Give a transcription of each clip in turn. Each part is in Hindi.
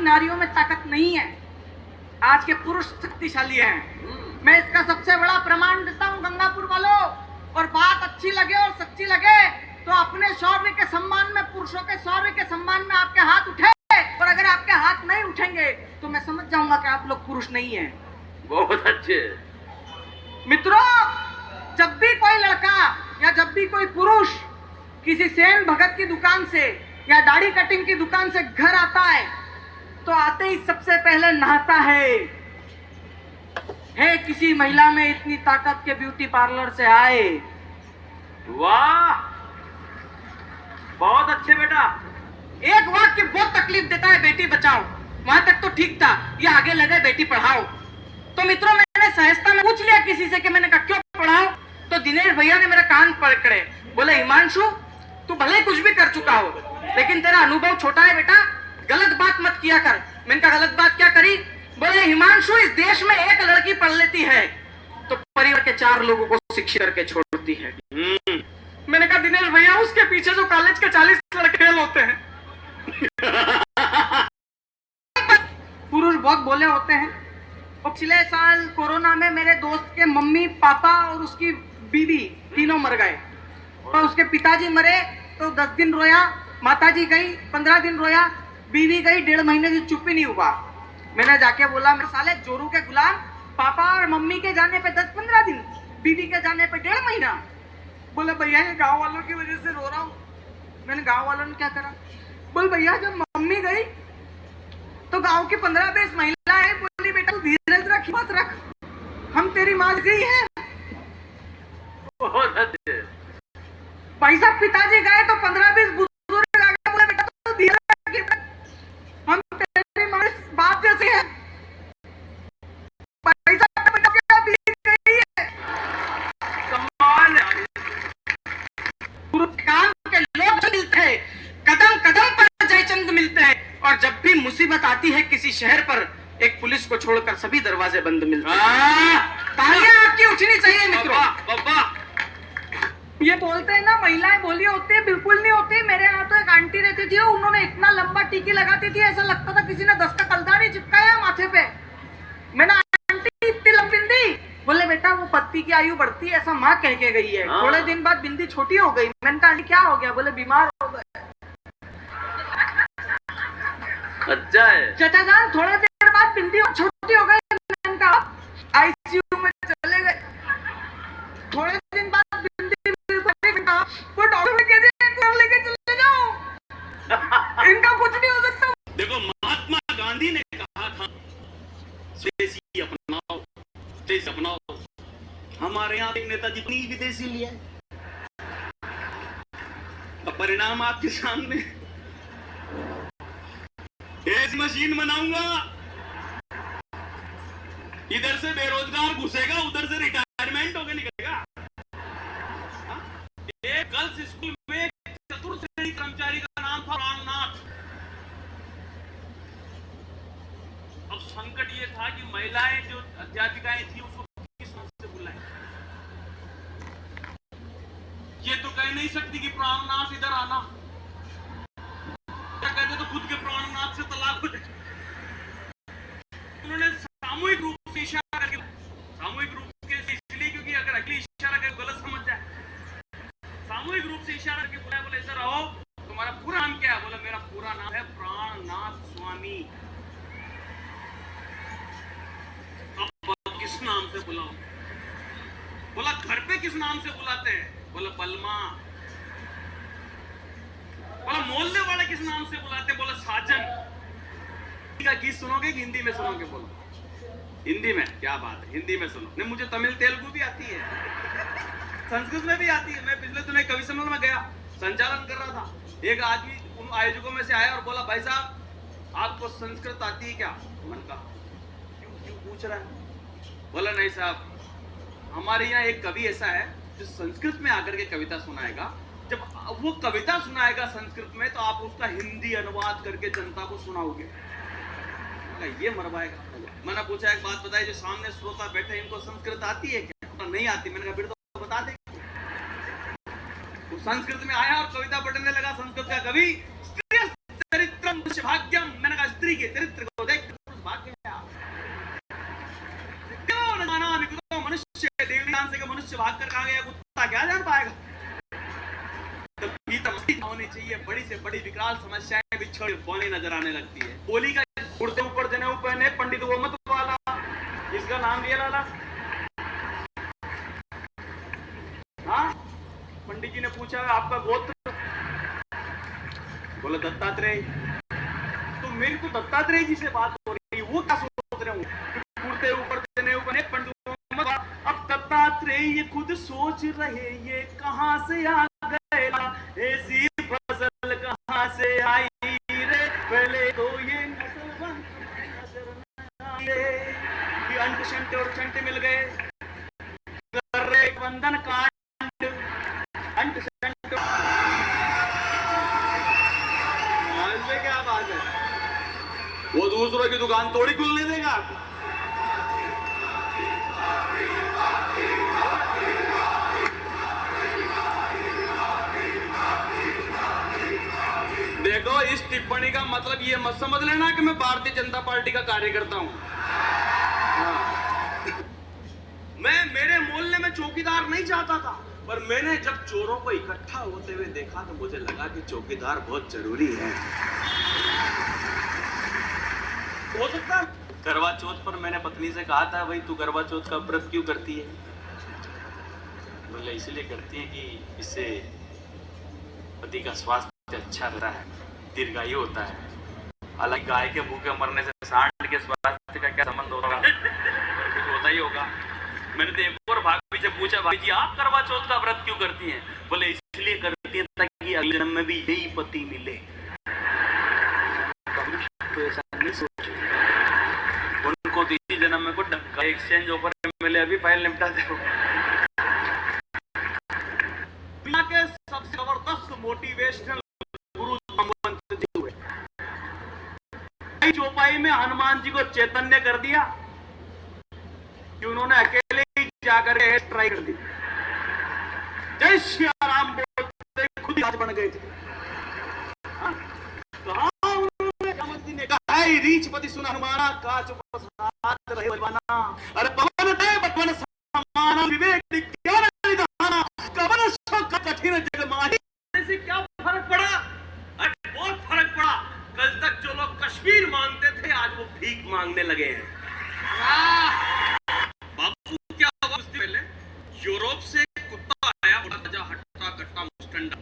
नारियों में ताकत नहीं है, आज के पुरुष शक्तिशाली हैं। मैं इसका सबसे बड़ा प्रमाण देता हूं गंगापुर वालों। और बात अच्छी लगे और सच्ची लगे तो अपने शौर्य के सम्मान में, पुरुषों के शौर्य के सम्मान में आपके हाथ उठे, और अगर आपके हाथ नहीं उठेंगे तो मैं समझ जाऊंगा कि आप लोग पुरुष नहीं हैं। बहुत अच्छे मित्रों, जब भी कोई लड़का या जब भी कोई पुरुष किसी सेन भगत की दुकान से या दाढ़ी कटिंग की दुकान से घर आता है तो आते ही सबसे पहले नहाता है किसी महिला में इतनी ताकत के ब्यूटी पार्लर से आए। वाह, बहुत अच्छे बेटा। एक वाक्य बहुत तकलीफ देता है, बेटी बचाओ, वहां तक तो ठीक था, ये आगे लगे बेटी पढ़ाओ। तो मित्रों, मैंने सहजता में पूछ लिया किसी से कि मैंने कहा क्यों पढ़ाओ, तो दिनेश भैया ने मेरा कान पकड़े, बोले हिमांशु तू भले कुछ भी कर चुका हो लेकिन तेरा अनुभव छोटा है बेटा, गलत बात मत किया कर। मैंने कहा गलत बात क्या करी? बोले हिमांशु, इस देश में एक लड़की पढ़ लेती है तो परिवार के 4 लोगों को शिक्षित करके छोड़ती है। मैंने कहा दिनेश भैया, उसके पीछे जो कॉलेज के 40 लड़के फेल होते हैं पुरुष बहुत बोले होते हैं। पिछले साल कोरोना में मेरे दोस्त के मम्मी पापा और उसकी बीवी तीनों मर गए। तो उसके पिताजी मरे तो 10 दिन रोया, माताजी गई 15 दिन रोया, बीवी गई 1.5 महीने से चुप ही नहीं हुआ। मैंने जाके बोला, मैं साले जोरू के गुलाम, पापा और मम्मी के जाने पे 10-15 दिन, बीवी के जाने पे 1.5 महीना। बोले भैया ये गांव वालों की वजह से रो रहा हूँ। मैंने गांव वालों ने क्या करा? बोल भैया जब मम्मी गई तो गांव की 15-20 महिलाएं बोली बेटा तू धीरज रख, मत रख, हम तेरी माँ गई है। बहुत अच्छे भाई साहब, पिताजी गए तो 15-20 बुजुर्ग आ गए, बोले बेटा तू धीरज रख, हम तेरी माँ बाप जैसे हैं। भाई साहब बेटा क्या बीत गई है, कमाल है। काम के लोग जो मिलते हैं, कदम कदम पर जयचंद मिलते हैं, और जब भी मुसीबत आती है किसी शहर पर, एक पुलिस को छोड़कर सभी दरवाजे बंद मिलते हैं। तालियां आपकी उठनी चाहिए मित्रों। बाबा ये बोलते हैं ना महिलाएं भोली होती है, बिल्कुल नहीं होती। मेरे यहाँ तो एक आंटी रहती थी, उन्होंने इतना लंबा टीकी लगाती थी ऐसा लगता था किसी ने 10 का कलदारी चिपकाया माथे पे। मैंने आंटी इतनी लंबी बिंदी, बोले बेटा वो पत्ती की आयु बढ़ती है ऐसा माँ कह के गई है। थोड़े दिन बाद बिंदी छोटी हो गई। मैंने कहा आंटी क्या हो गया? बोले बीमार हो गए। अच्छा है चाचा जान, थोड़े देर बाद बिंदी छोटी हो गई। मैंने कहा आईसीयू में चले गए। थोड़े दिन बाद बिंदी वो डॉक्टर ने कह दिया लेके चले जाओ, इनका कुछ नहीं हो सकता। देखो, महात्मा गांधी ने कहा था स्वदेशी अपनाओ, स्वदेशी अपनाओ। हमारे यहाँ एक नेताजी ने विदेशी लिया, परिणाम आपके सामने। एज मशीन बनाऊंगा, इधर से बेरोजगार घुसेगा, उधर से रिटायरमेंट होकर निकलेगा। एक गर्ल्स स्कूल में चतुर्थ श्रेणी कर्मचारी का नाम था प्राणनाथ। अब संकट ये था कि महिलाएं जो अध्यापिकाएं थी उसको किस नाम से बुलाएं? ये तो कह नहीं सकती कि प्राणनाथ इधर आना, क्या कहते तो खुद के प्राणनाथ से तलाक हो जाए। उन्होंने सामूहिक रूप से इशारा करके, सामूहिक रूप से इसलिए क्योंकि अगर अगली इशारा करके गलत समझ जाए, सामूहिक रूप से इशारा करके बोला, बोले इधर आओ, तुम्हारा पूरा नाम क्या है? बोला मेरा पूरा नाम है प्राणनाथ स्वामी। अब किस नाम से बुलाऊं? बोला घर पे किस नाम से बुलाते हैं? बोला बलमा। बोला मोहल्ले वाले किस नाम से बुलाते? बोला साजन। का गीत सुनोगे कि हिंदी में सुनोगे? बोलो हिंदी में। क्या बात है, हिंदी में सुनो। नहीं, मुझे तमिल तेलुगु भी आती है, संस्कृत में भी आती है। मैं पिछले दिनों कवि सम्मेलन में गया, संचालन कर रहा था। एक आदमी उन आयोजकों में से आया और बोला भाई साहब आपको संस्कृत आती है क्या? मैंने कहा क्यों पूछ रहा है? बोला नहीं साहब, हमारे यहाँ एक कवि ऐसा है जो संस्कृत में आकर के कविता सुनाएगा, जब वो कविता सुनाएगा संस्कृत में तो आप उसका हिंदी अनुवाद करके जनता को सुनाओगे। ये मरवाएगा। मैंने पूछा एक बात बताई, जो सामने श्रोता बैठे इनको संस्कृत आती है क्या? नहीं आती। मैंने कहा फिर तो बता दे। वो संस्कृत में आया और कविता पढ़ने लगा। संस्कृत का कवि चरित्रम भाग्यम। मैंने कहा मंत्री के चरित्र को देख भाग गया। क्यों न जाना निकलो मनुष्य देवदान से मनुष्य भाग कर कहा गया, कुत्ता क्या जान पाएगा। तभी तमस्ती होनी चाहिए, बड़ी से बड़ी विकराल समस्याएं भी छोड़ बोली नजर आने लगती है। बोली का उड़ते ऊपर जनेऊ पहने पंडित वो मत वाला, इसका नाम लिया लाला। हाँ, पंडित जी ने पूछा आपका गोत्र, बोला दत्तात्रेय। तो मेरी तो दत्तात्रेय जी से बात हो रही है, वो क्या सोच रहे हूँ उड़ते ऊपर जनेऊ पहने पंडित वो मत। अब दत्तात्रेय ये खुद सोच रहे ये कहां से आ गए, ऐसी फसल कहां से आई रे, पहले तो ये अंट शंट और चंट मिल गए, कर रहे बंधन कांड अंट शंट। क्या बात है, वो दूसरों की दुकान तोड़ी खुलने देगा आपको। देखो, इस टिप्पणी का मतलब ये मत समझ लेना कि मैं भारतीय जनता पार्टी का कार्यकर्ता हूं। मैं मेरे मोहल्ले में चौकीदार नहीं चाहता था, पर मैंने जब चोरों को इकट्ठा होते हुए देखा तो मुझे लगा कि चौकीदार बहुत जरूरी है। हो सकता करवा चौथ पर मैंने पत्नी से कहा था, भाई तू करवा चौथ का व्रत क्यों करती है? बोले इसलिए करती है कि इससे पति का स्वास्थ्य अच्छा रहता है, दीर्घायु होता है। हालांकि गाय के भूखे मरने से सांड के स्वास्थ्य का क्या संबंध होगा? कुछ होता ही होगा। मैंने तो एक और भाभी से पूछा, भाई जी आप करवा चौथ का व्रत क्यों करती हैं? बोले इसलिए करती है ताकि अगले जन्म में भी यही पति मिले। तो ऐसा नहीं सोचो, उनको तो इसी जन्म में कुछ एक्सचेंज ऑफर मिले, अभी फाइल निपटा दो। दुनिया के सबसे जबरदस्त मोटिवेशनल गुरु हनुमंत जी हुए। चौपाई में हनुमान जी को चैतन्य कर दिया कि उन्होंने अकेले ही जाकर ट्राई कर दी। जय श्री राम बोलते खुद आज बन गए थे। ने कहा रीचपति सुन हनुमाना काच प्रसाद रहे बलवाना, अरे पवन दे पवन समाना विवेक विज्ञान निधाना, कवन सो कठिन जग माही। ऐसे क्या फर्क पड़ा? अरे बहुत फर्क पड़ा। कल तक जो लोग कश्मीर मांगते थे आज वो भीख मांगने लगे हैं। बाबू क्या हुआ? उससे पहले यूरोप से एक कुत्ता आया, बड़ा ताजा हट्टा कट्टा मुस्टंडा।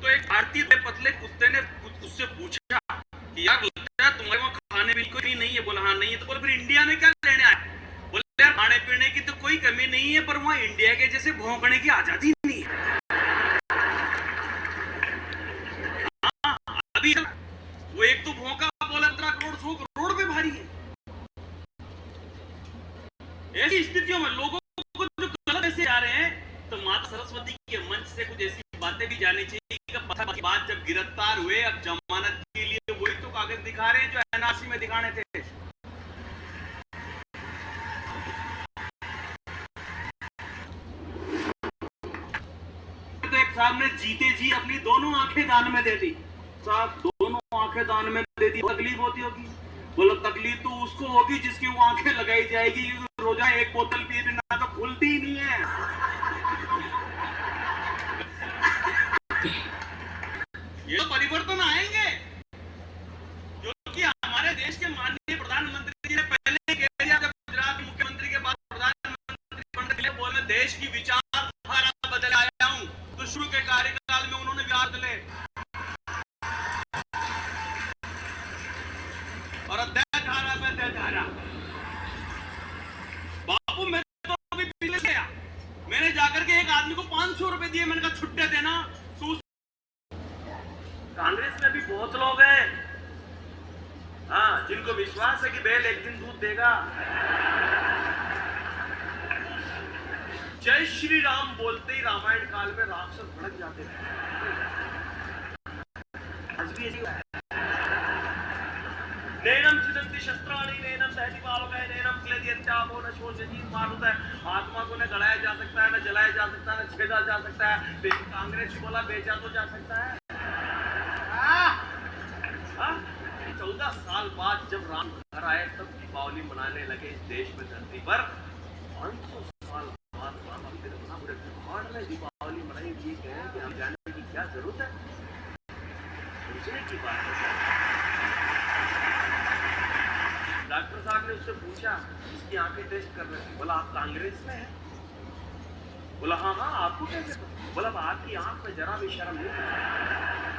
तो एक भारतीय पतले कुत्ते ने उससे पूछा कि यार लगता है तुम्हारे वहाँ खाने बिल्कुल भी नहीं है। बोला हाँ नहीं है। तो बोले फिर इंडिया में क्या लेने आए? बोले यार खाने पीने की तो कोई कमी नहीं है, पर वहाँ इंडिया के जैसे भौंकने की आजादी नहीं है। अभी वो एक तो भौंका, बोला 15 करोड़ 100 करोड़ पे भारी है। ऐसी स्थितियों में लोगों को जो गलत ऐसे आ रहे हैं, तो माता सरस्वती के मंच से कुछ ऐसी बातें भी जानी चाहिए कि पत्थर के बाद जब गिरफ्तार हुए, अब जमानत के लिए वही तो कागज दिखा रहे हैं जो एनआरसी में दिखाने थे। तो एक साहब ने जीते जी अपनी दोनों आंखें दान में दे दी। साहब दोनों आंखें दान में दे दी, तकलीफ होती होगी? बोलो तकलीफ तो उसको होगी जिसकी वो आंखें लगाई जाएगी। रोजाना एक बोतल पिए बिना तो खुलती ही नहीं है। ये तो परिवर्तन आएंगे जो कि हमारे देश के माननीय प्रधानमंत्री जी ने पहले कह दिया। जब गुजरात मुख्यमंत्री के बाद प्रधानमंत्री बनने के लिए बोले देश की विचारधारा बदल आया हूं, तो शुरू के कार्यकाल में उन्होंने विचार बदले और अध्याधारा में अध्याधारा। बापू मैं तो अभी पिछले गया, मैंने जाकर के एक आदमी को 500 रुपए दिए। मैंने कहा छुट्टे देना। तो कांग्रेस में भी बहुत लोग हैं हाँ, जिनको विश्वास है कि बैल एक दिन दूध देगा। जय श्री राम बोलते ही रामायण काल में राक्षस भड़क जाते थे। आज भी ऐसी है। नैनम छिदन्ति शस्त्राणि नैनम दहति पावकः नैनम क्लेदयत्यापो न शोषयति मारुतः। आत्मा को न गलाया जा सकता है, न जलाया जा सकता है, न छेदा जा सकता है। लेकिन कांग्रेस बोला बेचा तो जा सकता है। 14 साल साल बाद जब राम घर आए तब दीपावली मनाने लगे इस देश में धरती पर। 500 साल बाद राम मंदिर बना, पूरे पहाड़ में दीपावली मनाई। ये कहें कि हम जाने की क्या जरूरत है? सोचने की बात है। डॉक्टर साहब ने उससे पूछा, इसकी आंखें टेस्ट कर रहे थे। बोला आप कांग्रेस में हैं? बोला हाँ हाँ, आपको कैसे पता? बोला आपकी आंख में जरा भी शर्म नहीं।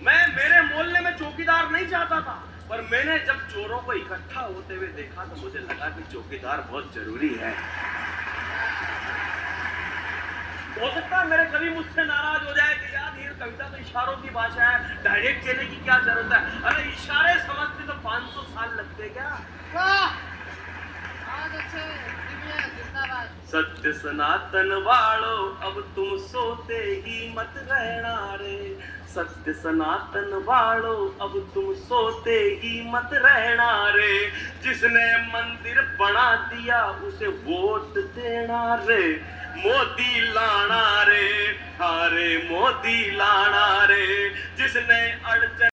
मैं मेरे मोहल्ले में चौकीदार नहीं चाहता था, पर मैंने जब चोरों को इकट्ठा होते हुए देखा तो मुझे लगा कि चौकीदार बहुत जरूरी है। हो सकता है मेरे कभी मुझसे नाराज हो जाए कि यार ये कविता तो इशारों की भाषा है, डायरेक्ट कहने की क्या जरूरत है? अरे इशारे समझते तो 500 साल लगते क्या? सत्य सनातन वालो अब तुम सोते ही मत रहना रे। सत्य सनातन वालो अब तुम सोते ही मत रहना रे। जिसने मंदिर बना दिया उसे वोट देना रे। मोदी लाना रे, हारे मोदी लाना रे। जिसने अड़चन